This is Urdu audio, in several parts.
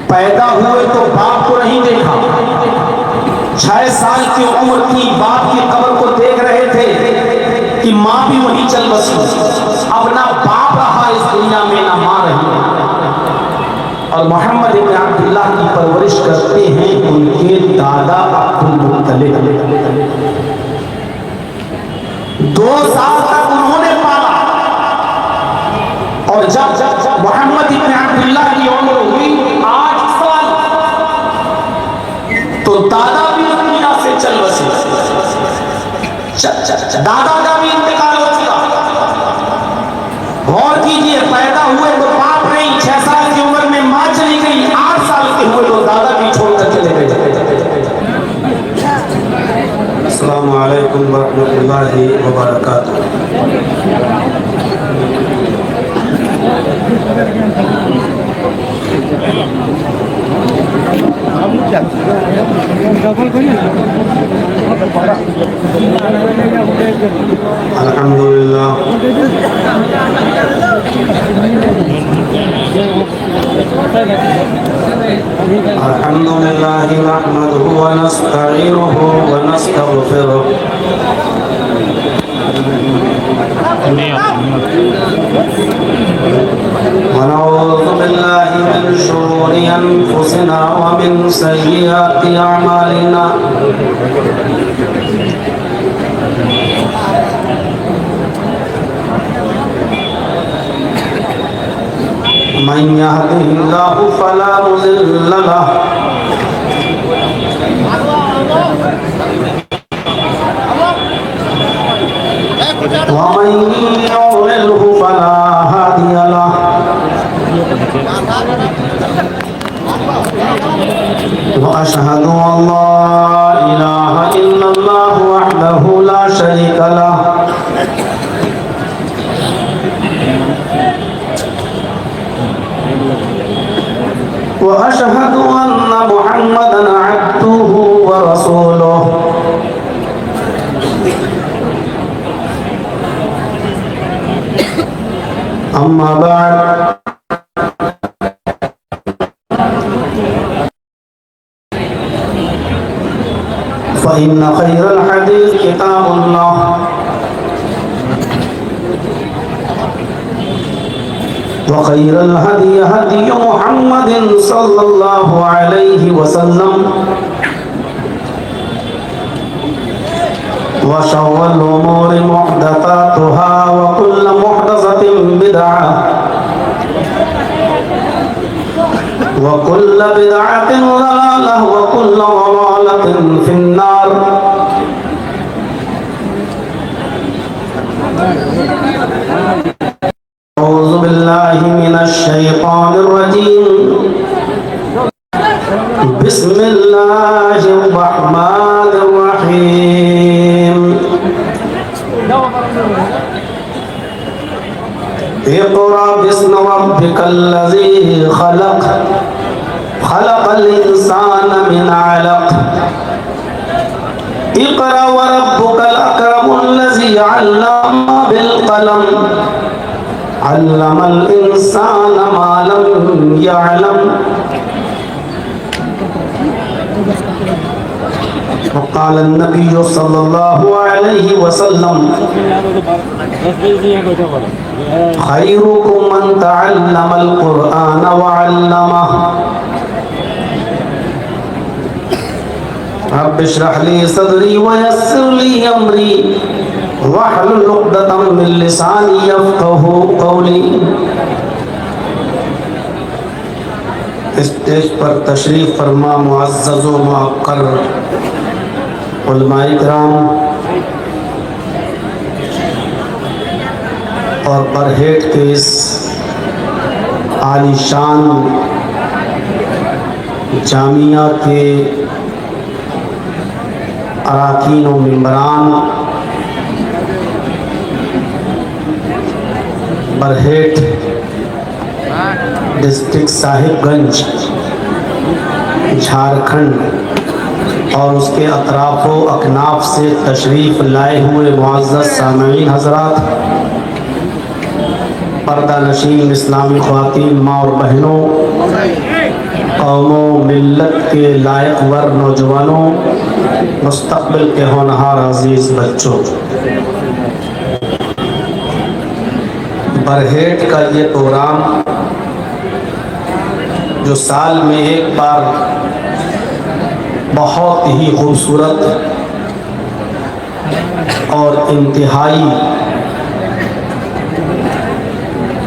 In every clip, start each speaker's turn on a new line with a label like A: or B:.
A: پیدا ہوئے تو باپ کو نہیں دیکھا، 6 سال کی عمر کی باپ کی قبر کو دیکھ رہے تھے کہ ماں بھی وہیں چل بسی، اب نہ باپ رہا اس دنیا میں نہ ماں رہی، اور محمد ابن عبداللہ کی پرورش کرتے ہیں ان کے دادا عبدالمطلب۔ 2 سال تک انہوں نے پالا، اور جب محمد ابن عبداللہ کی عمر ہوئی 8 سال تو دادا بھی دنیا سے چل بسے، دادا کا بھی انتقال ہو چکا۔ غور کیجئے، پیدا ہوئے تو باپ نہیں، 6 سال کی عمر میں ماں چلی گئی، 8 سال کے ہوئے تو دادا بھی چھوڑ کر چلے گئے۔ السلام علیکم ورحمۃ اللہ وبرکاتہ۔ الحمدللہ الحمدللہ نحمدہ ونستعینہ ونستغفرہ ونعوذ باللہ من شرور انفسنا ومن سیئات اعمالنا من يهده الله فلا مضل له ومن يضلله فلا هادي له وأشهد أن لا إله إلا الله وحده لا شريك له وأشهد أن محمدًا عبده ورسوله أما بعد فإن خير الحديث كتاب الله وخير الهدي هدي محمد صلى الله عليه وسلم وشر الأمور محدثاتها وكل محدثة بدعة وكل بدعة ضلالة وكل ضلالة في النار أعوذ بالله من الشيطان الرجيم بسم الله الرحمن الرحيم اقرأ باسم ربك الذي خلق خلق الإنسان من علق اقرأ وربك الأكرم الذي علم بالقلم علم الإنسان ما لم يعلم وقال النبي صلى الله عليه وسلم خيركم من تعلم القرآن وعلمه رب اشرح لي صدري ويسر لي أمري واحلل عقدة من لساني يفقهوا قولي۔ اسٹیج پر تشریف فرما معزز و معقر علماء کرام اور برہیٹ کے اس عالی شان جامعہ کے اراکین و ممبران، برہیٹ ڈسٹرکٹ صاحب گنج جھارکھنڈ اور اس کے اطراف و اکناف سے تشریف لائے ہوئے معزز سامعین حضرات، پردہ نشین اسلامی خواتین، ماں اور بہنوں، قوموں، ملت کے لائق ور نوجوانوں، مستقبل کے ہونہار عزیز بچوں، برہیٹ کا یہ پروگرام جو سال میں ایک بار بہت ہی خوبصورت اور انتہائی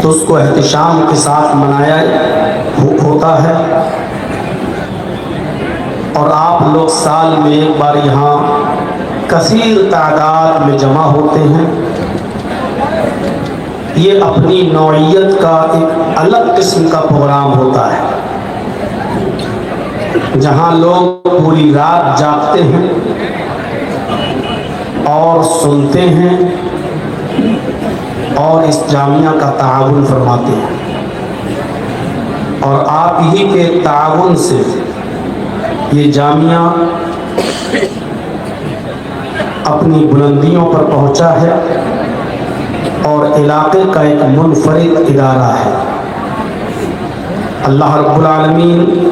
A: تو اس کو احتشام کے ساتھ منایا ہوتا ہے، اور آپ لوگ سال میں ایک بار یہاں کثیر تعداد میں جمع ہوتے ہیں، یہ اپنی نوعیت کا ایک الگ قسم کا پروگرام ہوتا ہے جہاں لوگ پوری رات جاگتے ہیں اور سنتے ہیں اور اس جامعہ کا تعاون فرماتے ہیں، اور آپ ہی کے تعاون سے یہ جامعہ اپنی بلندیوں پر پہنچا ہے اور علاقے کا ایک منفرد ادارہ ہے۔ اللہ رب العالمین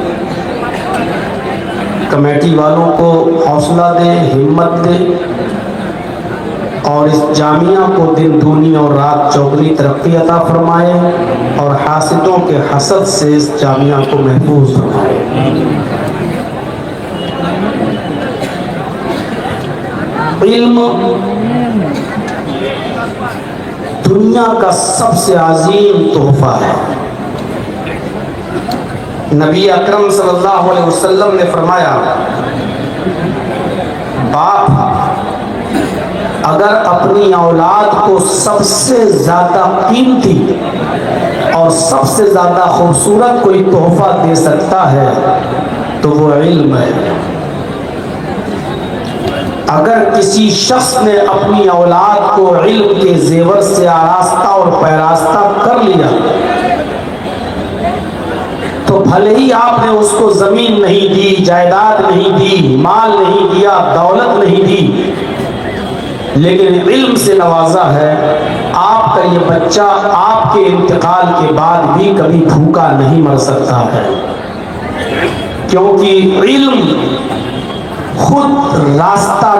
A: کمیٹی والوں کو حوصلہ دے، ہمت دے، اور اس جامعہ کو دن دونی اور رات چوگنی ترقی عطا فرمائے، اور حاسدوں کے حسد سے اس جامعہ کو محفوظ فرمائے۔ علم دنیا کا سب سے عظیم تحفہ ہے۔ نبی اکرم صلی اللہ علیہ وسلم نے فرمایا، باپ اگر اپنی اولاد کو سب سے زیادہ قیمتی اور سب سے زیادہ خوبصورت کوئی تحفہ دے سکتا ہے تو وہ علم ہے۔ اگر کسی شخص نے اپنی اولاد کو علم کے زیور سے آراستہ اور پیراستہ کر لیا تو بھلے ہی آپ نے اس کو زمین نہیں دی، جائیداد نہیں دی، مال نہیں دیا، دولت نہیں دی، لیکن علم سے نوازا ہے، آپ کا یہ بچہ آپ کے انتقال کے بعد بھی کبھی بھوکا نہیں مر سکتا ہے، کیونکہ علم خود راستہ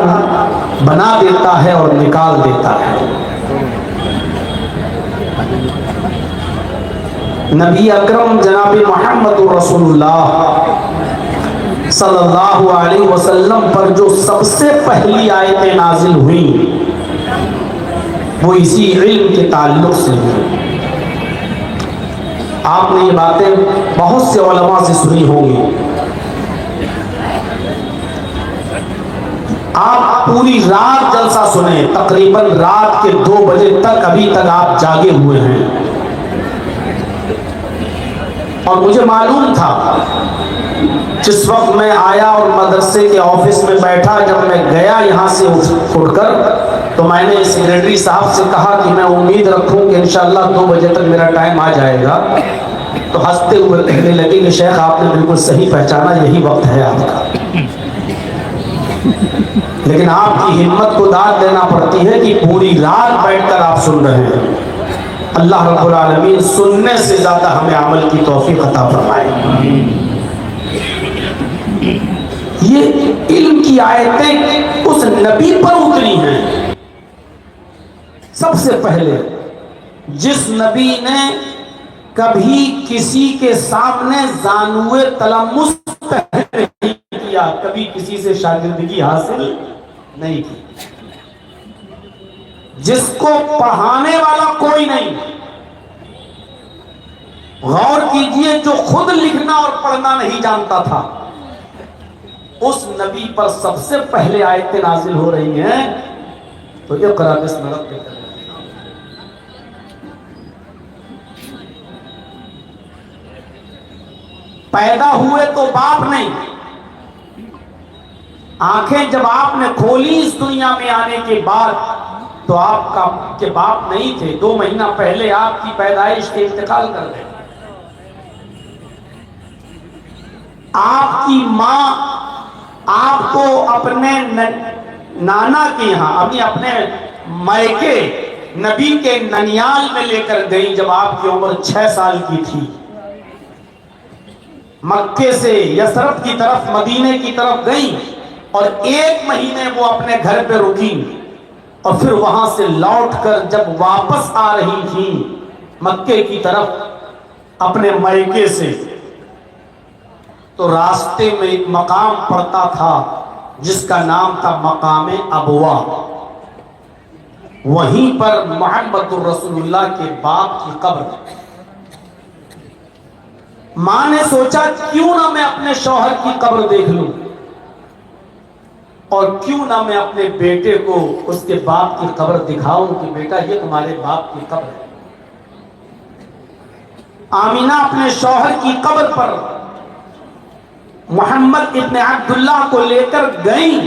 A: بنا دیتا ہے اور نکال دیتا ہے۔ نبی اکرم جناب محمد رسول اللہ صلی اللہ علیہ وسلم پر جو سب سے پہلی آیتیں نازل ہوئیں وہ اسی علم کے تعلق سے ہوئی۔ آپ نے یہ باتیں بہت سے علماء سے سنی ہوں گی۔ آپ پوری رات جلسہ سنیں، تقریباً رات کے 2 بجے تک ابھی تک آپ جاگے ہوئے ہیں، اور مجھے معلوم تھا جس وقت میں آیا اور مدرسے کے آفس میں بیٹھا، جب میں گیا یہاں سے اٹھ کر تو میں نے سیکریٹری صاحب سے کہا کہ میں امید رکھوں کہ انشاءاللہ 2 بجے تک میرا ٹائم آ جائے گا، تو ہنستے ہوئے کہنے لگے کہ شیخ آپ نے بالکل صحیح پہچانا، یہی وقت ہے آپ کا۔ لیکن آپ کی ہمت کو داد دینا پڑتی ہے کہ پوری رات بیٹھ کر آپ سن رہے ہیں۔ اللہ رب العالمین سننے سے زیادہ ہمیں عمل کی توفیق عطا فرمائے۔ یہ علم کی آیتیں اس نبی پر اتری ہیں سب سے پہلے، جس نبی نے کبھی کسی کے سامنے زانوئے تلمس نہیں کیا، کبھی کسی سے شاگردگی حاصل نہیں کی، جس کو پڑھانے والا کوئی نہیں۔ غور کیجئے، جو خود لکھنا اور پڑھنا نہیں جانتا تھا، اس نبی پر سب سے پہلے آیتیں نازل ہو رہی ہیں تو اقرأ بسم ربک۔ پیدا ہوئے تو باپ نہیں، آنکھیں جب آپ نے کھولی اس دنیا میں آنے کے بعد تو آپ کا کے باپ نہیں تھے، 2 مہینہ پہلے آپ کی پیدائش کے انتقال کر گئے۔ آپ کی ماں آپ کو اپنے نانا کے یہاں، اپنے مائکے نبی کے ننیال میں لے کر گئی جب آپ کی عمر 6 سال کی تھی۔ مکے سے یثرب کی طرف مدینے کی طرف گئیں اور 1 مہینے وہ اپنے گھر پہ رکی اور پھر وہاں سے لوٹ کر جب واپس آ رہی تھیں مکے کی طرف اپنے مائکے سے تو راستے میں ایک مقام پڑتا تھا جس کا نام تھا مقام ابوا. وہیں پر محمد الرسول اللہ کے باپ کی قبر. ماں نے سوچا کیوں نہ میں اپنے شوہر کی قبر دیکھ لوں اور کیوں نہ میں اپنے بیٹے کو اس کے باپ کی قبر دکھاؤں کہ بیٹا یہ تمہارے باپ کی قبر ہے. آمینہ اپنے شوہر کی قبر پر محمد ابن عبداللہ کو لے کر گئیں.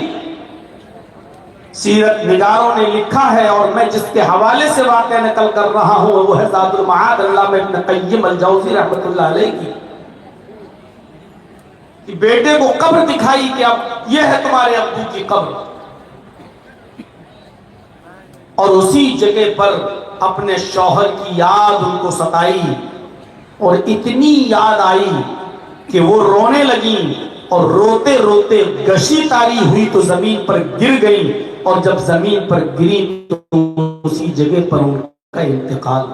A: سیرت نگاروں نے لکھا ہے اور میں جس کے حوالے سے واقعہ نقل کر رہا ہوں وہ ہے زاد المعاد علامہ ابن قیم الجوزی رحمۃ اللہ علیہ کی کہ بیٹے کو قبر دکھائی کہ اب یہ ہے تمہارے ابو کی قبر اور اسی جگہ پر اپنے شوہر کی یاد ان کو ستائی اور اتنی یاد آئی کہ وہ رونے لگیں اور روتے روتے گشی تاری ہوئی تو زمین پر گر گئی اور جب زمین پر گری تو اسی جگہ پر ان کا انتقال.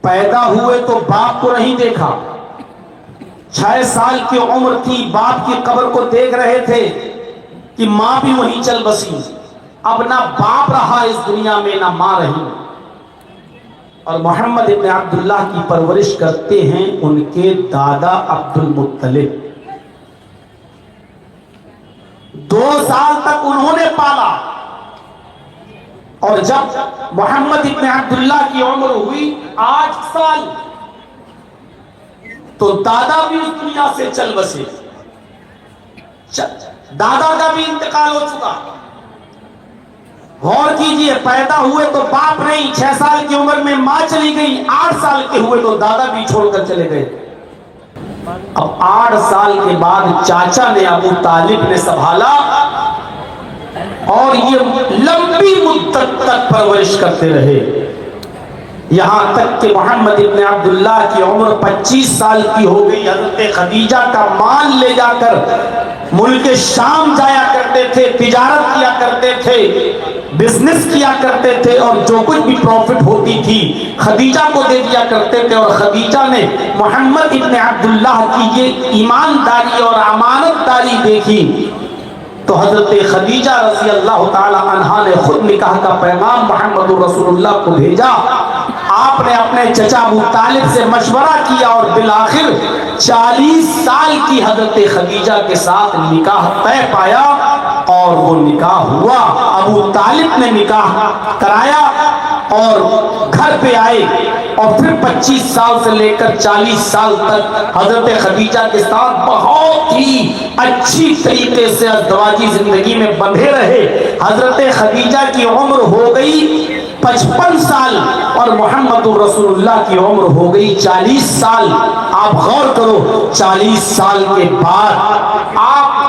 A: پیدا ہوئے تو باپ کو نہیں دیکھا. 6 سال کی عمر تھی باپ کی قبر کو دیکھ رہے تھے کہ ماں بھی وہیں چل بسی. اب نہ باپ رہا اس دنیا میں نہ ماں رہی اور محمد ابن عبداللہ کی پرورش کرتے ہیں ان کے دادا عبد المطلب. 2 سال تک انہوں نے پالا اور جب محمد ابن عبداللہ کی عمر ہوئی 8 سال تو دادا بھی اس دنیا سے چل بسے. دادا کا بھی انتقال ہو چکا. غور کیجئے پیدا ہوئے تو باپ نہیں. 6 سال کی عمر میں ماں چلی گئی. 8 سال کے ہوئے تو دادا بھی چھوڑ کر چلے گئے. اب 8 سال کے بعد چاچا نے ابو طالب نے سنبھالا اور یہ لمبی مدت تک پرورش کرتے رہے یہاں تک کہ محمد ابن عبداللہ کی عمر 25 سال کی ہو گئی. حضرت خدیجہ کا مال لے جا کر ملک شام جایا کرتے تھے, تجارت کیا کرتے تھے, بزنس کیا کرتے تھے اور جو کچھ بھی پروفٹ ہوتی تھی خدیجہ کو دے دیا کرتے تھے. اور خدیجہ نے محمد ابن عبداللہ کی یہ ایمانداری اور امانت داری دیکھی تو حضرت خدیجہ رضی اللہ تعالی عنہا نے خود نکاح کا پیغام محمد رسول اللہ کو بھیجا. آپ نے اپنے چچا ابو طالب سے مشورہ کیا اور بالآخر 40 سال کی حضرت خدیجہ کے ساتھ نکاح طے پایا اور وہ نکاح ہوا. ابو طالب نے نکاح کرایا اور گھر پہ آئے اور پھر 25 سال سے لے کر 40 سال تک حضرت خدیجہ کے ساتھ بہت ہی اچھی طریقے سے ازدواجی زندگی میں بندھے رہے. حضرت خدیجہ کی عمر ہو گئی 55 سال اور محمد رسول اللہ کی عمر ہو گئی 40 سال. آپ غور کرو 40 سال کے بعد آپ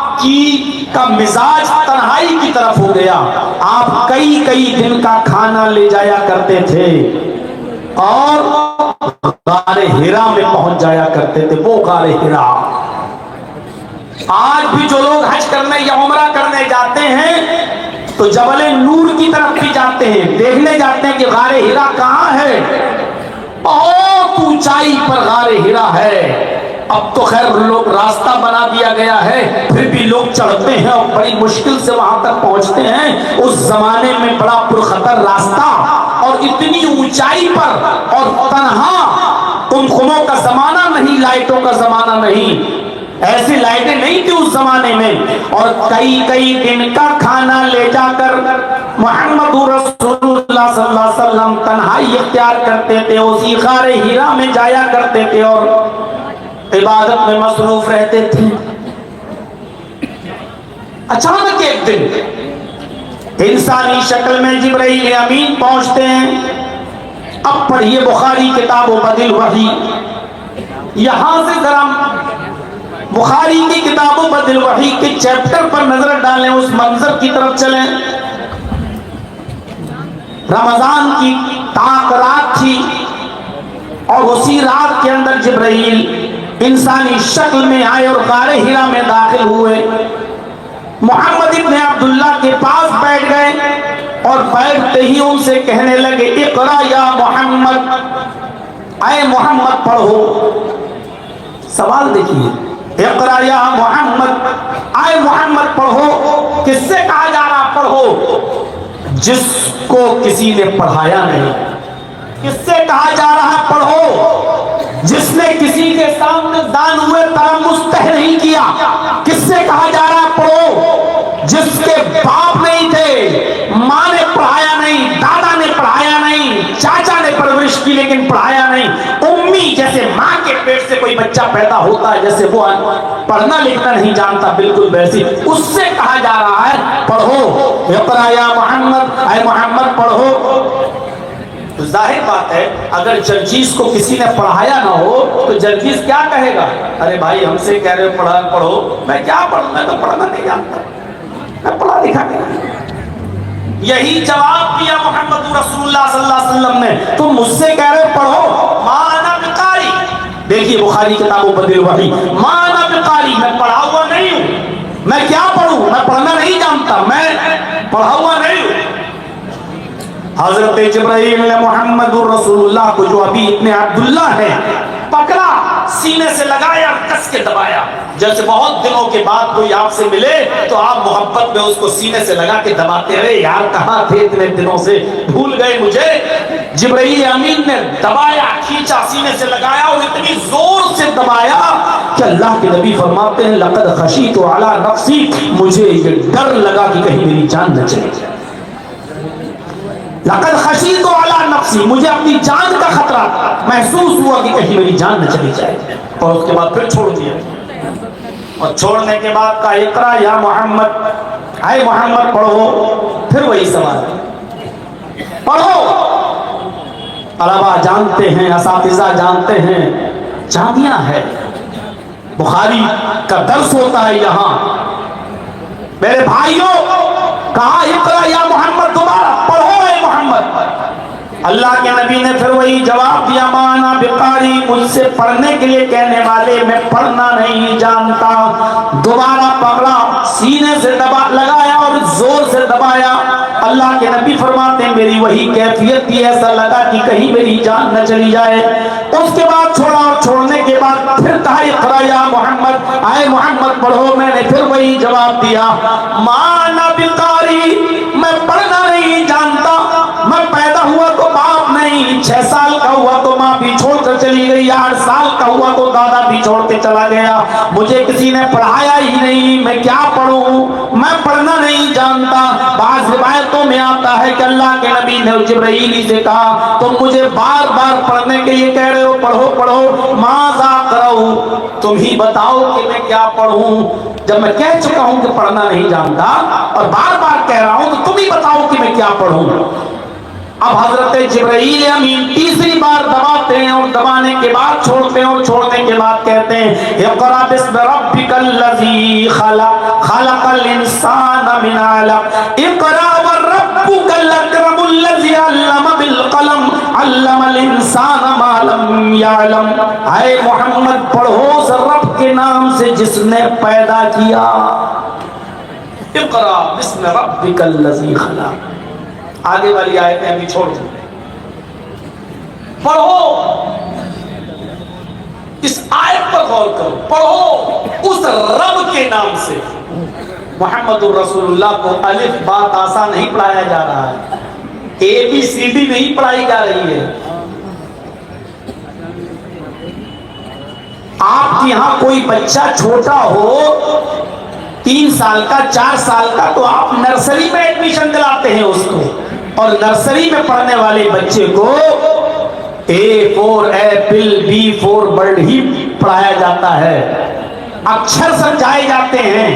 A: کا مزاج تنہائی کی طرف ہو گیا. آپ کئی دن کا کھانا لے جایا کرتے تھے اور غار ہرا میں پہنچ جایا کرتے تھے. وہ غار ہرا آج بھی جو لوگ حج کرنے یا عمرہ کرنے جاتے ہیں تو جبل نور کی طرف بھی جاتے ہیں, دیکھنے جاتے ہیں کہ غار ہرا کہاں ہے. بہت اونچائی پر غار ہرا ہے. اب تو خیر لوگ راستہ بنا دیا گیا ہے پھر بھی لوگ چڑھتے ہیں اور بڑی مشکل سے وہاں تک پہنچتے ہیں. اس زمانے میں بڑا پرخطر راستہ اور اتنی اونچائی پر اور تنہا. خمخموں کا زمانہ نہیں, لائٹوں کا زمانہ نہیں, ایسی لائٹیں نہیں تھی اس زمانے میں. اور کئی دن کا کھانا لے جا کر محمد رسول اللہ صلی اللہ علیہ وسلم تنہائی اختیار کرتے تھے. اسی غار ہرا میں جایا کرتے تھے اور عبادت میں مصروف رہتے تھے. اچانک ایک دن انسانی شکل میں جبرائیل امین پہنچتے ہیں. اب پڑھیے بخاری کتاب و بدل وحی. یہاں سے ذرا بخاری کی کتاب و بدل وحی کے چیپٹر پر نظر ڈالیں, اس منظر کی طرف چلیں. رمضان کی تاک رات تھی, اور اسی رات کے اندر جبرائیل انسانی شکل میں آئے اور غار ہرا میں داخل ہوئے، محمد ابن عبداللہ کے پاس بیٹھ گئے اور بیٹھتے ہی ان سے کہنے لگے اقرا یا محمد، اے محمد پڑھو۔ سوال دیکھیے، اقرا یا محمد، اے محمد پڑھو، کس سے کہا جا رہا پڑھو؟ جس کو کسی نے پڑھایا نہیں۔ کس سے کہا جا رہا پڑھو؟ جس نے کسی کے سامنے دان ہوئے تلمس طے نہیں کیا۔ کس سے کہا جا رہا پڑھو؟ جس کے باپ نہیں تھے، ماں نے پڑھایا نہیں، دادا نے پڑھایا نہیں، چاچا نے پرورش کی لیکن پڑھایا نہیں، امی جیسے ماں کے پیٹ سے کوئی بچہ پیدا ہوتا ہے جیسے وہ پڑھنا لکھنا نہیں جانتا، بالکل ویسی اس سے کہا جا رہا ہے پڑھو۔ اقرا یا محمد، اے محمد پڑھو۔ تو ظاہر بات ہے اگر جرجیس کو کسی نے پڑھایا نہ ہو تو جرجیس کیا کہے گا؟ ارے بھائی ہم سے کہہ رہے پڑھا پڑھو، میں کیا پڑھوں، میں تو پڑھنا نہیں جانتا، میں پڑھا لکھا نہیں۔ یہی جواب دیا محمد رسول اللہ صلی اللہ علیہ وسلم نے، تم مجھ سے کہہ رہے پڑھو، ما انا بقاری۔ دیکھیے بخاری کتابوں بدل وحی، ما انا بقاری، میں پڑھا ہوا نہیں ہوں، میں کیا پڑھوں، میں پڑھنا نہیں جانتا، میں پڑھا ہوا نہیں ہوں۔ حضرت جبرائیل نے محمد رسول اللہ کو جو ابھی ابن عبداللہ ہے پکڑا، سینے سے لگایا، کس کے دبایا، جیسے بہت دنوں کے بعد کوئی آپ سے ملے تو آپ محبت میں اس کو سینے سے لگا کے دباتے رہے، یار کہاں تھے اتنے دنوں سے، بھول گئے مجھے۔ جبرائیل امین نے دبایا، کھینچا، سینے سے لگایا اور اتنی زور سے دبایا کہ اللہ کے نبی فرماتے ہیں لقد خشیت علی نفسی، مجھے یہ ڈر لگا کہ کہیں میری جان نہ چلی جائے۔ لقد خشیت علی نفسی، مجھے اپنی جان کا خطرہ محسوس ہوا کہ کہیں میری جان نہ چلی جائے، اور اس کے بعد پھر چھوڑ دیا، اور چھوڑنے کے بعد کہا اقرا یا محمد، اے محمد پڑھو۔ پھر وہی سوال، پڑھو۔ طلبا جانتے ہیں، اساتذہ جانتے ہیں، جامعہ ہے، بخاری کا درس ہوتا ہے یہاں۔ میرے بھائیوں، کہا اقرا یا محمد، دوبارہ پڑھو اے محمد۔ اللہ کے نبی نے پھر وہی جواب دیا، مانا بقاری، مجھ سے پڑھنے کے لیے کہنے والے میں پڑھنا نہیں جانتا۔ دوبارہ پکڑا، سینے سے لگایا اور زور سے دبایا۔ اللہ کے نبی فرماتے ہیں میری وہی کیفیت تھی، ایسا لگا کہ کہیں میری جان نہ چلی جائے۔ اس کے بعد چھوڑا، اور چھوڑنے کے بعد پھر کہا اقرا یا محمد، اے محمد پڑھو۔ میں نے پھر وہی جواب دیا، مانا بقاری، میں پڑھنا نہیں جانتا، میں پیدا ہوا تو باپ نہیں، 6 سال کا ہوا تو ماں بھی چھوڑ کر چلی گئی، 8 سال کا ہوا تو دادا بھی چھوڑ کے چلا گیا، مجھے کسی نے پڑھایا ہی نہیں، میں کیا پڑھوں، میں پڑھنا نہیں جانتا۔ بعض روایتوں میں آتا ہے کہ اللہ کے نبی نے جبرائیل سے کہا تم مجھے بار بار پڑھنے کے لیے کہہ رہے ہو، پڑھو پڑھو، ماذا قرأ، تم ہی بتاؤ کہ میں کیا پڑھوں۔ جب میں کہہ چکا ہوں کہ پڑھنا نہیں جانتا اور بار بار کہہ رہا ہوں تو تم ہی بتاؤ کہ میں کیا پڑھوں۔ اب حضرت جبرائیل امین تیسری بار دباتے ہیں، اور دبانے کے بعد چھوڑتے ہیں، اور چھوڑنے کے بعد کہتے ہیں اقرأ باسم ربک الذی خلق، خلق الانسان من علق، اقرأ وربک الاکرم الذی علم بالقلم، علم الانسان ما لم یعلم۔ اے محمد پڑھو اس رب کے نام سے جس نے پیدا کیا۔ اقرأ باسم ربک الذی خلق۔ آگے والی آیتیں ابھی چھوڑ دیں، پڑھو، اس آیت پر غور کرو، پڑھو اس رب کے نام سے۔ محمد الرسول اللہ کو الف با تا سا نہیں پڑھایا جا رہا ہے، اے بی سی ڈی نہیں پڑھائی جا رہی ہے۔ آپ کے یہاں کوئی بچہ چھوٹا ہو، 3 سال کا، 4 سال کا، تو آپ نرسری میں ایڈمیشن دلاتے ہیں اس کو، اور نرسری میں پڑھنے والے بچے کو A four apple, B four bird ہی پڑھایا جاتا ہے، اکثر سمجھائے جاتے ہیں،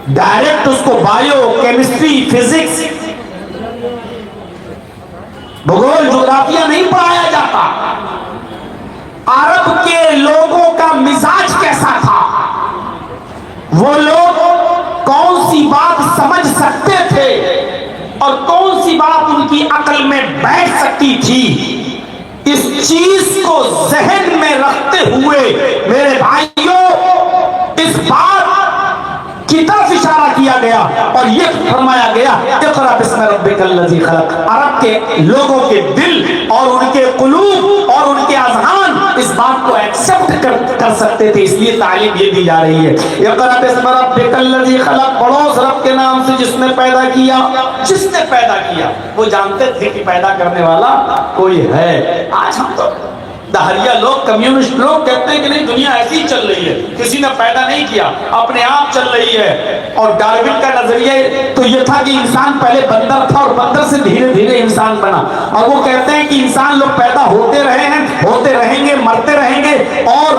A: ڈائریکٹ اس کو بایو، کیمسٹری، فزکس، بھگول، جغرافیہ نہیں پڑھایا جاتا۔ عرب کے لوگوں کا مزاج کیسا تھا، وہ لوگ کون سی بات سمجھ سکتے تھے اور کون سی بات ان کی عقل میں بیٹھ سکتی تھی، اس چیز کو ذہن میں رکھتے ہوئے میرے بھائیوں اس بات کی طرف اشارہ کیا گیا اور یہ فرمایا گیا اقرأ بسم ربک الذی خلق. عرب کے لوگوں کے دل اور ان کے قلوب اور ان کے اذہان اس بات کو ایکسپٹ کر سکتے تھے، اس لیے تعلیم یہ دی جا رہی ہے. اقرأ بسم ربک الذی خلق، پڑھو اس رب کے نام سے جس نے پیدا کیا. جس نے پیدا کیا وہ جانتے تھے کہ پیدا کرنے والا کوئی ہے. آج ہم تو دہریہ لوگ، کمیونسٹ لوگ کہتے ہیں کہ نہیں دنیا ایسی ہی چل رہی ہے، کسی نے پیدا نہیں کیا، اپنے آپ چل رہی ہے. اور ڈارون کا نظریہ تو یہ تھا کہ انسان پہلے بندر تھا اور بندر سے دھیرے دھیرے انسان بنا. اور وہ کہتے ہیں کہ انسان لوگ پیدا ہوتے رہے ہیں، ہوتے رہیں گے، مرتے رہیں گے اور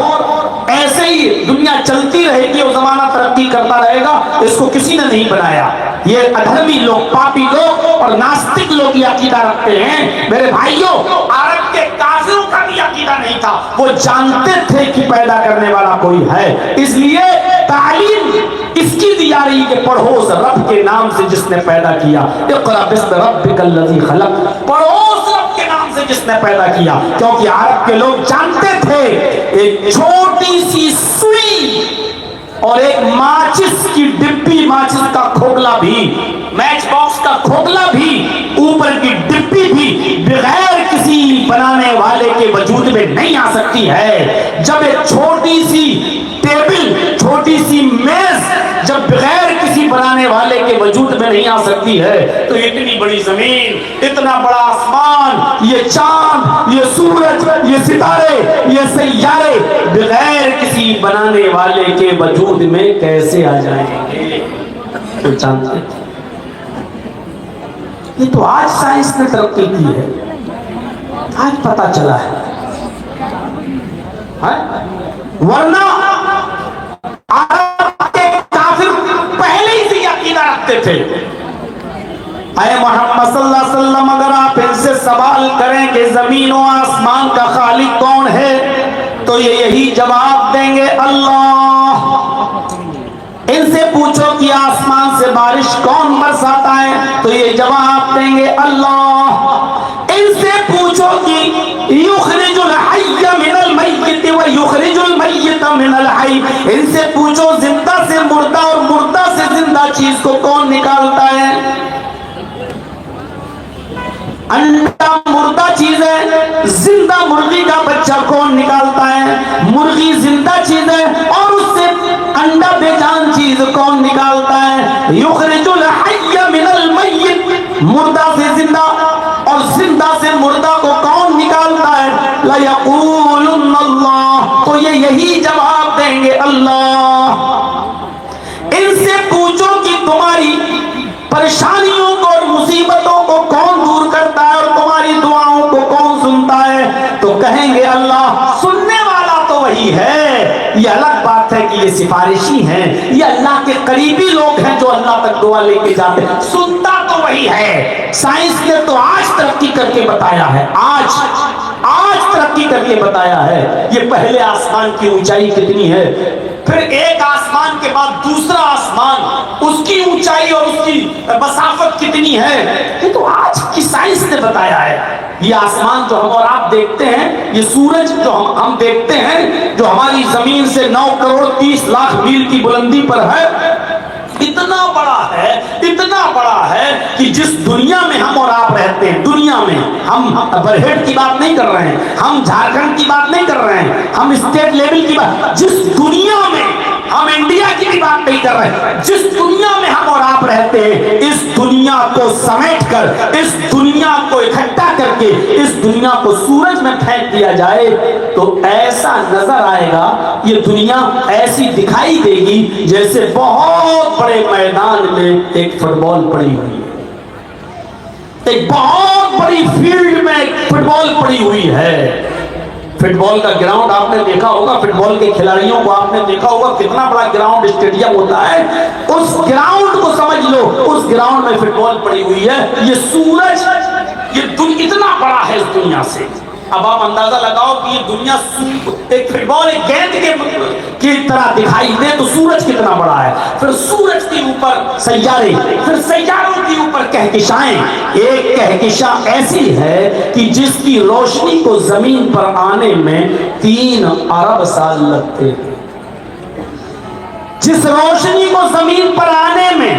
A: ایسے ہی دنیا چلتی رہے گی اور زمانہ ترقی کرتا رہے گا. اس کو کسی نے نہیں بنایا. یہ ادھرمی لوگ، پاپی لوگ اور ناستک لوگ یہ عقیدہ رکھتے ہیں. میرے بھائیوں، عرب کے کافروں کا بھی عقیدہ نہیں تھا، وہ جانتے تھے کہ پیدا کرنے والا کوئی ہے. اس لیے تعلیم اس کی دی جا رہی کہ پڑھو اس رب کے نام سے جس نے پیدا کیا. اقرأ بسم ربک الذی خلق، پڑھو اس رب کے نام سے جس نے پیدا کیا. کیونکہ عرب کے لوگ جانتے تھے ایک چھوٹی سی سوئی اور ایک ماچس کی ڈبی، ماچس کا کھوکھلا بھی، میچ باکس کا کھوکھلا بھی، اوپر کی ڈبی بھی بغیر کسی بنانے والے کے وجود میں نہیں آ سکتی ہے. جب ایک چھوٹی سی ٹیبل، چھوٹی سی میز جب بغیر کسی بنانے والے کے وجود میں نہیں آ سکتی ہے تو اتنی بڑی زمین، اتنا بڑا آسمان، یہ چاند، یہ سورج، یہ ستارے، یہ سیارے بغیر کسی بنانے والے کے وجود میں کیسے آ جائیں گے؟ تو جانتے ہیں. یہ تو آج سائنس نے ترقی کی ہے، آج پتا چلا ہے. ورنہ عرب کے کافر پہلے ہی سے عقیدہ رکھتے تھے. اے محمد صلی اللہ علیہ وسلم، اگر آپ ان سے سوال کریں کہ زمین و آسمان کا خالق کون ہے تو یہ یہی جواب دیں گے اللہ. ان سے پوچھو کہ آسمان سے بارش کون برساتا ہے تو یہ جواب دیں گے اللہ. ان سے پوچھو کہ یخرج الحی من المیت و یخرج المیت من الحی، ان سے پوچھو زندہ سے مردہ اور مردہ سے زندہ چیز کو کون نکالتا ہے. انڈا مردہ چیز ہے، زندہ مرغی کا بچہ کون نکالتا ہے. مرغی زندہ چیز ہے اور اس سے انڈا بے جان چیز کون نکالتا ہے. یخرج الحی من المیت، مردہ سے زندہ اور زندہ سے مردہ کو کون نکالتا ہے. لَيَقُولُنَّ اللَّهُ، تو یہ یہی جواب دیں گے اللہ. ان سے پوچھو کہ تمہاری پریشانیوں کو اور مصیبتوں کو کون دور کرتا ہے اور تمہاری دعاؤں کو کون سنتا ہے تو کہیں گے اللہ. سننے والا تو وہی ہے، یہ الگ بات ہے کہ یہ سفارشی ہیں، یہ اللہ کے قریبی لوگ ہیں جو اللہ تک دعا لے کے جاتے ہیں. سنتا تو وہی ہے. سائنس نے تو آج ترقی کر کے بتایا ہے، آج ترقی کر کے بتایا ہے یہ پہلے آسمان کی اونچائی کتنی ہے، پھر ایک آسمان کے بعد دوسرا آسمان، اس کی اونچائی اور اس کی مسافت کتنی ہے، یہ تو آج کی سائنس نے بتایا ہے. یہ آسمان جو ہم اور آپ دیکھتے ہیں، یہ سورج جو ہم دیکھتے ہیں جو ہماری زمین سے 9 کروڑ 30 لاکھ میل کی بلندی پر ہے، اتنا بڑا ہے کہ جس دنیا میں ہم اور آپ رہتے ہیں، دنیا میں ہم برہیٹ کی بات نہیں کر رہے ہیں، ہم جھارکھنڈ کی بات نہیں کر رہے ہیں، ہم اسٹیٹ لیول کی بات، جس دنیا میں ہم انڈیا کی بھی بات نہیں کر رہے ہیں، جس دنیا میں ہم اور آپ رہتے ہیں، اس دنیا کو سمیٹ کر، اس دنیا کو اکٹھا کر کے اس دنیا کو سورج میں پھینک دیا جائے تو ایسا نظر آئے گا، یہ دنیا ایسی دکھائی دے گی جیسے بہت بڑے میدان میں ایک فٹ بال پڑی ہوئی ہے، ایک بہت بڑی فیلڈ میں ایک فٹ بال پڑی ہوئی ہے. فٹ بال کا گراؤنڈ آپ نے دیکھا ہوگا، فٹ بال کے کھلاڑیوں کو آپ نے دیکھا ہوگا کتنا بڑا گراؤنڈ اسٹیڈیم ہوتا ہے، اس گراؤنڈ کو سمجھ لو، اس گراؤنڈ میں فٹ بال پڑی ہوئی ہے. یہ سورج یہ اتنا بڑا ہے اس دنیا سے، اب آپ اندازہ لگاؤ کہ یہ دنیا ایک فٹ بال ایک گیند کی طرح دکھائی دے تو سورج کتنا بڑا ہے، پھر سورج کے اوپر سیارے، پھر سیاروں کے اوپر کہکشائیں. ایک کہکشاں ایسی ہے کہ جس کی روشنی کو زمین پر آنے میں 3 ارب سال لگتے، جس روشنی کو زمین پر آنے میں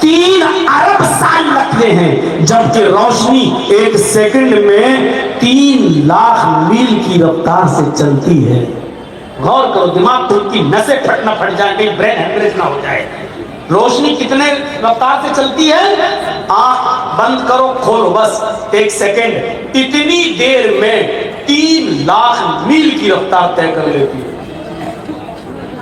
A: 3 ارب سال لگتے ہیں، جبکہ روشنی ایک سیکنڈ میں 3 لاکھ میل کی رفتار سے چلتی ہے. غور کرو، دماغ تو کی نسیں پھٹ نہ پھٹ جائیں، کہیں برین ہیمریج نہ ہو جائے. روشنی کتنے رفتار سے چلتی ہے؟ آنکھ بند کرو کھولو بس 1 سیکنڈ، اتنی دیر میں 3 لاکھ میل کی رفتار طے کر لیتی ہے.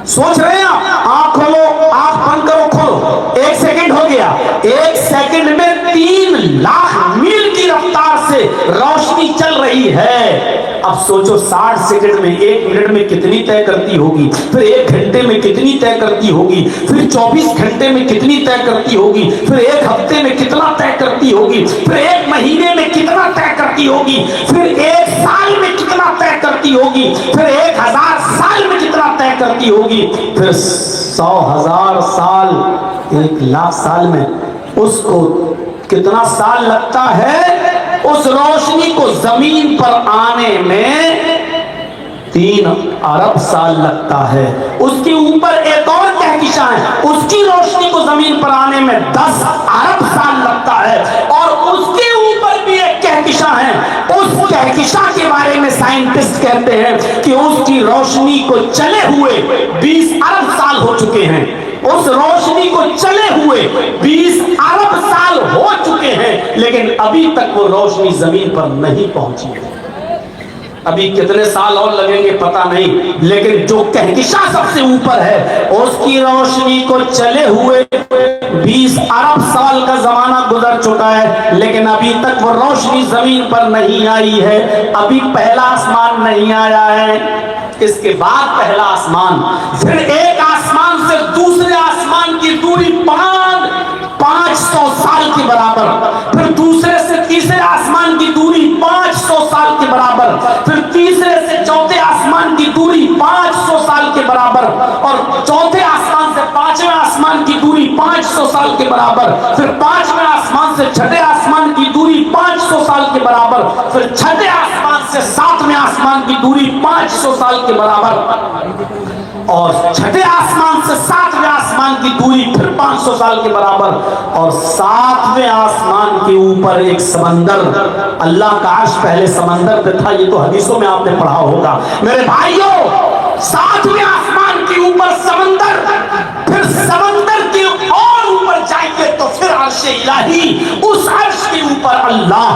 A: سوچ رہے ہیں آپ؟ آنکھ کھولو، آنکھ بند کرو کھولو، 1 سیکنڈ ہو گیا، 1 سیکنڈ میں 3 لاکھ میل کی رفتار سے روشنی چل رہی ہے. اب سوچو 60 سیکنڈ میں 1 منٹ میں کتنی طے کرتی ہوگی، پھر 1 گھنٹے میں کتنی طے کرتی ہوگی، پھر 24 گھنٹے میں کتنی طے کرتی ہوگی، پھر 1 ہفتے میں کتنا طے کرتی ہوگی، پھر 1 مہینے میں کتنا طے کرتی ہوگی، پھر 1 سال میں کتنا طے کرتی ہوگی، پھر 1000 سال میں کتنا طے کرتی ہوگی، پھر 100,000 سال، 1 لاکھ سال میں اس کو کتنا سال لگتا ہے؟ اس روشنی کو زمین پر آنے میں 3 ارب سال لگتا ہے. اس کے اوپر ایک اور کہکشاں ہے، اس کی روشنی کو زمین پر آنے میں 10 ارب سال لگتا ہے. اور اس کے اوپر بھی ایک کہکشاں ہے، اس کہکشاں کے بارے میں سائنٹسٹ کہتے ہیں کہ اس کی روشنی کو چلے ہوئے 20 ارب سال ہو چکے ہیں. اس روشنی کو چلے ہوئے 20 ارب سال ہو چکے ہیں، لیکن ابھی تک وہ روشنی زمین پر نہیں پہنچی ہے. ابھی کتنے سال اور لگیں گے پتہ نہیں، لیکن جو کہکشاں سب سے اوپر ہے اس کی روشنی کو چلے ہوئے 20 ارب سال کا زمانہ گزر چکا ہے، لیکن ابھی تک وہ روشنی زمین پر نہیں آئی ہے. ابھی پہلا آسمان نہیں آیا ہے، اس کے بعد پہلا آسمان، پھر ایک آسمان سے دوسرے آسمان کی دوری 500 سال کے برابر، پھر دوسرے سے تیسرے آسمان کی دوری 500 سال کے برابر، پھر تیسرے سے چوتھے آسمان کی دوری 500 سال کے برابر، اور چوتھے آسمان سے 5ویں آسمان کی دوری 500 سال کے برابر، پھر 5ویں آسمان سے 6ٹھے آسمان کی دوری 500 سال کے برابر، پھر 6ٹھے آسمان سے 7ویں آسمان کی دوری 500 سال کے برابر، اور 6ٹھے آسمان سے 7ویں آسمان کی دوری پھر 500 سال کے برابر. اور 7ویں آسمان کے اوپر ایک سمندر، اللہ کا عرش پہلے سمندر پہ تھا، یہ تو حدیثوں میں آپ نے پڑھا ہوگا میرے بھائیوں. 7ویں آسمان کے اوپر سمندر، پھر سمندر کے اور اوپر جائیے تو پھر عرش الہی، اس عرش کے اوپر اللہ،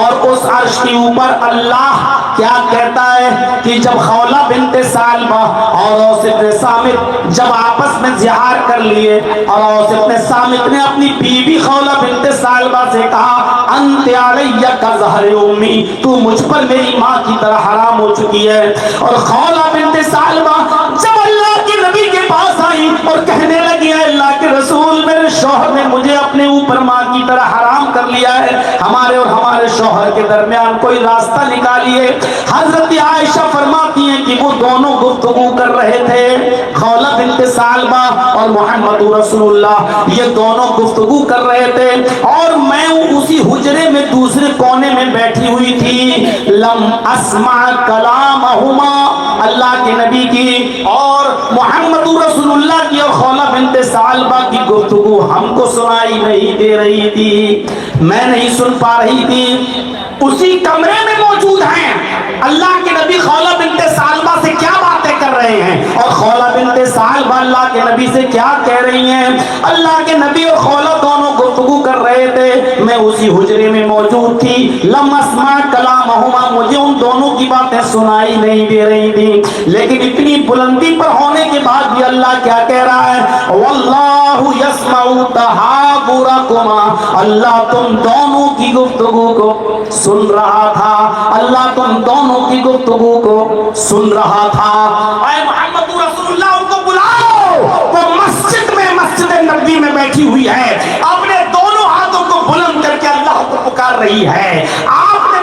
A: اور اس عرش کے اوپر اللہ کیا کہتا ہے کہ جب خولہ بنت ثعلبہ اور اوس بن صامت جب آپس میں زہار کر لیے، اور اوس بن صامت نے اپنی بیوی خولہ بنت ثعلبہ سے کہا انت علی کظہر امی، تو مجھ پر میری ماں کی طرح حرام ہو چکی ہے. اور خولہ بنت ثعلبہ جب اللہ کے نبی کے پاس آئی اور کہنے لگی ہے اللہ کے رسول میرے شوہر نے مجھے اپنے اوپر ماں کی طرح حرام کر لیا ہے، ہمارے اور ہمارے شوہر کے درمیان کوئی راستہ نکالیے. حضرت عائشہ فرماتی ہیں کہ وہ دونوں گفتگو کر رہے تھے، خولہ بنت ثعلبہ اور محمد رسول اللہ، یہ دونوں گفتگو کر رہے تھے، اور میں اسی حجرے میں دوسرے کونے میں بیٹھی ہوئی تھی. لم اسمع کلامہما، اللہ کے نبی کی اور محمد رسول اللہ کی اور خولہ بنت ثعلبہ کی گفتگو ہم کو سنائی نہیں دے رہی تھی، میں نہیں سن پا رہی تھی. اسی کمرے میں موجود ہیں، اللہ کے نبی خولہ بنت ثعلبہ سے کیا باتیں کر رہے ہیں اور خولہ بنت ثعلبہ اللہ کے نبی سے کیا کہہ رہی ہیں. اللہ کے نبی اور خولہ دونوں گفتگو کر رہے تھے، میں اسی حجرے میں موجود تھی. لم اسمع کلامہما، مجھے ان دونوں کی باتیں سنائی نہیں دے رہی تھی، لیکن اتنی بلندی پر ہونے کے بعد بھی اللہ کیا کہہ رہا ہے واللہ یسمع تحاورکما، اللہ تم دونوں کی گفتگو کو سن رہا تھا، اللہ تم دونوں کی گفتگو کو سن رہا تھا. اے محمد رسول اللہ ان کو بلاؤ، وہ مسجد میں مسجد نبوی میں بیٹھی ہوئی ہے، اپنے دونوں ہاتھوں کو بلند کر کے اللہ کو پکار رہی ہے. آپ نے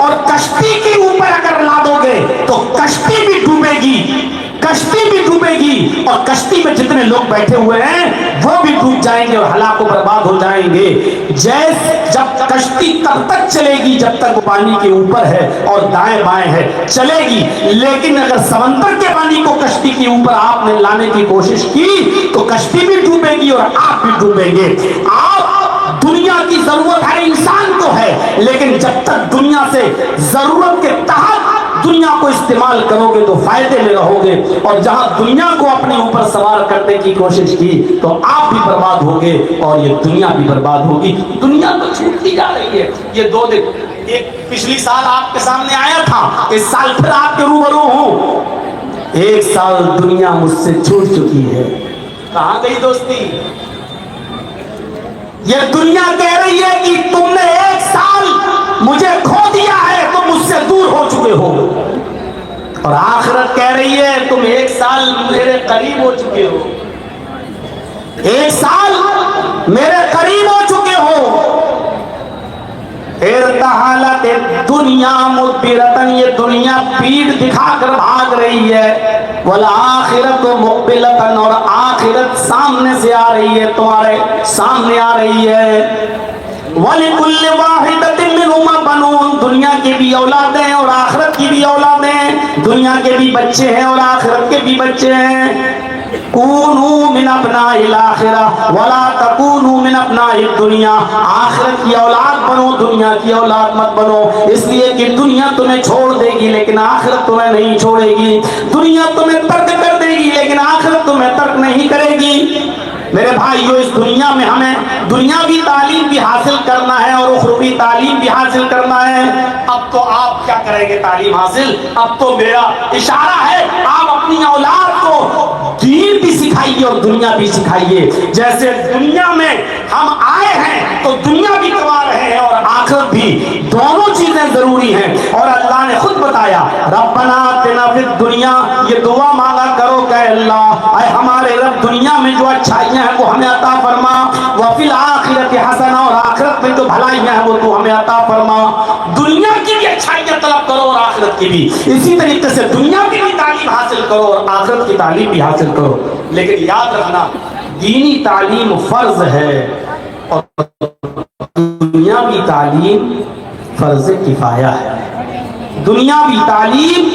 A: اور کشتی کے اوپر اگر لادوگے تو کشتی بھی ڈوبے گی اور کشتی میں جتنے لوگ بیٹھے ہوئے ہیں وہ بھی ڈوب جائیں گے اور ہلاک و برباد ہو جائیں گے. جب کشتی تب تک چلے گی جب تک وہ پانی کے اوپر ہے اور دائیں بائیں ہے, چلے گی. لیکن اگر سمندر کے پانی کو کشتی کے اوپر آپ نے لانے کی کوشش کی تو کشتی بھی ڈوبے گی اور آپ بھی ڈوبیں گے. آپ دنیا کی ضرورت ہر انسان کو ہے, لیکن جب تک دنیا سے ضرورت کے تحت دنیا کو استعمال کرو گے تو فائدے میں رہو گے, اور جہاں دنیا کو اپنے اوپر سوار کرنے کی کوشش کی تو آپ بھی برباد ہوگے اور یہ دنیا بھی برباد ہوگی. دنیا تو چھوٹتی جا رہی ہے. یہ 2 دن ایک پچھلی سال آپ کے سامنے آیا تھا, اس سال پھر آپ کے روبرو ہوں. 1 سال دنیا مجھ سے چھوٹ چکی ہے. کہاں گئی دوستی؟ یہ دنیا کہہ رہی ہے کہ تم نے 1 سال مجھے کھو دیا ہے, تم مجھ سے دور ہو چکے ہو. اور آخرت کہہ رہی ہے تم 1 سال میرے قریب ہو چکے ہو, 1 سال میرے قریب ہو چکے ہو. ارتحالت دنیا مدبرتن, یہ دنیا پیٹھ دکھا کر بھاگ رہی ہے. والآخرت مقبلتن, اور آخرت سامنے سے آ رہی ہے, تمہارے سامنے آ رہی ہے. وَلِكُلِّ وَاحِدَةٍ مِّنْهُمَا بَنُونَ, دنیا کی بھی اولادیں ہیں اور آخرت کی بھی اولادیں, دنیا کے بھی بچے ہیں اور آخرت کے بھی بچے ہیں. کونوا من ابناء الآخرہ ولا تکونوا من ابناء الدنیا, آخرت کی اولاد بنو, دنیا کی اولاد مت بنو. اس لیے کہ دنیا تمہیں چھوڑ دے گی لیکن آخرت تمہیں نہیں چھوڑے گی. دنیا تمہیں ترک کر دے گی لیکن آخرت تمہیں ترک نہیں کرے گی. میرے بھائیو, اس دنیا میں ہمیں دنیاوی تعلیم بھی حاصل کرنا ہے اور اخروی تعلیم بھی حاصل کرنا ہے. اب تو آپ کیا کریں گے تعلیم حاصل؟ اب تو میرا اشارہ ہے آپ اپنی اولاد کو دین بھی سکھائیے اور دنیا بھی سکھائیے. جیسے دنیا میں ہم آئے ہیں تو دنیا بھی کما رہے ہیں اور آخرت بھی, دونوں چیزیں ضروری ہیں. اور اللہ نے خود بتایا ربنا آتنا فی الدنیا, یہ دعا مانگا کرو کہ اللہ اے ہمارے رب دنیا میں جو اچھائیاں ہیں وہ ہمیں عطا فرما, وفی الآخرت حسنہ, اور آخرت میں جو بھلائیاں ہیں وہ تو ہمیں عطا فرما. دنیا کی بھی اچھائیاں طلب کرو اور آخرت کی بھی. اسی طریقے سے دنیا کی بھی تعلیم حاصل کرو اور آخرت کی تعلیم بھی حاصل کرو. لیکن یاد رکھنا دینی تعلیم فرض ہے اور دنیاوی تعلیم فرض کفایہ ہے. دنیاوی تعلیم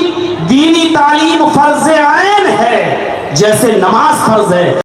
A: دینی تعلیم فرض عین ہے, جیسے نماز فرض ہے